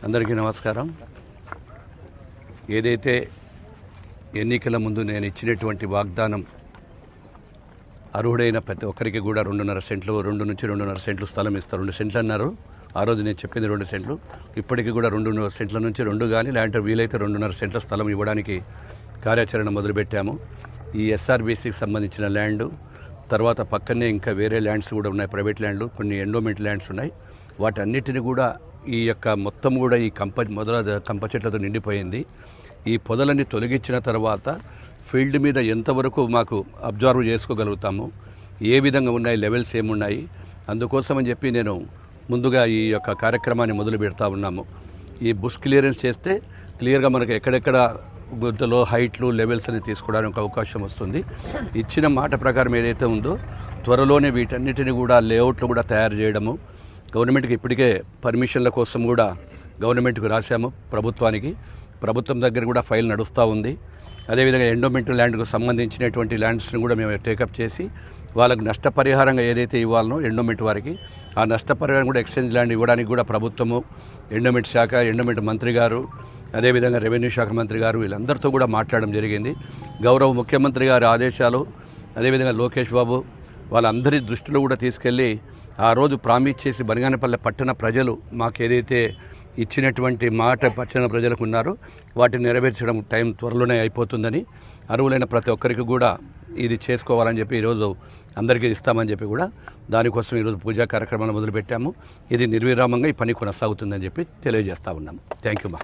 అందరికీ నమస్కారం. ఏదైతే ఎన్నికల ముందు నేను ఇచ్చినటువంటి వాగ్దానం అర్హుడైన ప్రతి ఒక్కరికి కూడా 2.5 సెంట్లు 2 నుంచి 2.5 సెంట్లు స్థలం ఇస్తారు. 2 సెంట్లు అన్నారు ఆ రోజు, నేను చెప్పింది 2 సెంట్లు. ఇప్పటికీ కూడా 2 సెంట్ల నుంచి 2 కానీ లేదంటే వీలైతే 2.5 సెంట్ల స్థలం ఇవ్వడానికి కార్యాచరణ మొదలుపెట్టాము. ఈ ఎస్ఆర్బీసీకి సంబంధించిన ల్యాండు, తర్వాత పక్కనే ఇంకా వేరే ల్యాండ్స్ కూడా ఉన్నాయి, ప్రైవేట్ ల్యాండ్లు, కొన్ని ఎండోమెంట్ ల్యాండ్స్ ఉన్నాయి. వాటన్నిటిని కూడా ఈ యొక్క మొత్తం కూడా ఈ కంప చెట్లతో నిండిపోయింది. ఈ పొదలని తొలగించిన తర్వాత ఫీల్డ్ మీద ఎంతవరకు మాకు అబ్జర్వ్ చేసుకోగలుగుతాము, ఏ విధంగా ఉన్నాయి, లెవెల్స్ ఏమున్నాయి, అందుకోసమని చెప్పి నేను ముందుగా ఈ యొక్క కార్యక్రమాన్ని మొదలు పెడతా ఉన్నాము. ఈ బుష్ క్లియరెన్స్ చేస్తే క్లియర్గా మనకు ఎక్కడెక్కడ గుంతలో హైట్లు లెవెల్స్ అని తీసుకోవడానికి అవకాశం వస్తుంది. ఇచ్చిన మాట ప్రకారం ఏదైతే ఉందో త్వరలోనే వీటన్నిటిని కూడా లేఅవుట్లు కూడా తయారు చేయడము, గవర్నమెంట్కి ఇప్పటికే పర్మిషన్ల కోసం కూడా గవర్నమెంట్కి రాశాము, ప్రభుత్వం దగ్గర కూడా ఫైల్ నడుస్తూ ఉంది. అదేవిధంగా ఎండోమెంట్ ల్యాండ్కు సంబంధించినటువంటి ల్యాండ్స్ని కూడా మేము టేకప్ చేసి వాళ్ళకు నష్టపరిహారంగా ఏదైతే ఇవ్వాలనో ఎండోమెంట్ వారికి, ఆ నష్టపరిహారం కూడా ఎక్స్చేంజ్ ల్యాండ్ ఇవ్వడానికి కూడా ప్రభుత్వము, ఎండోమెంట్ శాఖ, ఎండోమెంట్ మంత్రి గారు, అదేవిధంగా రెవెన్యూ శాఖ మంత్రి గారు వీళ్ళందరితో కూడా మాట్లాడడం జరిగింది. గౌరవ ముఖ్యమంత్రి గారి ఆదేశాలు, అదేవిధంగా లోకేష్ బాబు వాళ్ళందరి దృష్టిలో కూడా తీసుకెళ్ళి ఆ రోజు ప్రామిస్ చేసి బనగానపల్లె పట్టణ ప్రజలు మాకు ఏదైతే ఇచ్చినటువంటి మాట పట్టణ ప్రజలకు ఉన్నారో వాటిని నెరవేర్చడం టైం త్వరలోనే అయిపోతుందని, అర్హులైన ప్రతి ఒక్కరికి కూడా ఇది చేసుకోవాలని చెప్పి ఈరోజు అందరికీ ఇస్తామని చెప్పి కూడా దానికోసం ఈరోజు పూజా కార్యక్రమాలు మొదలుపెట్టాము. ఇది నిర్విరామంగా ఈ పని కొనసాగుతుందని చెప్పి తెలియజేస్తూ ఉన్నాము. థ్యాంక్ యూ మా.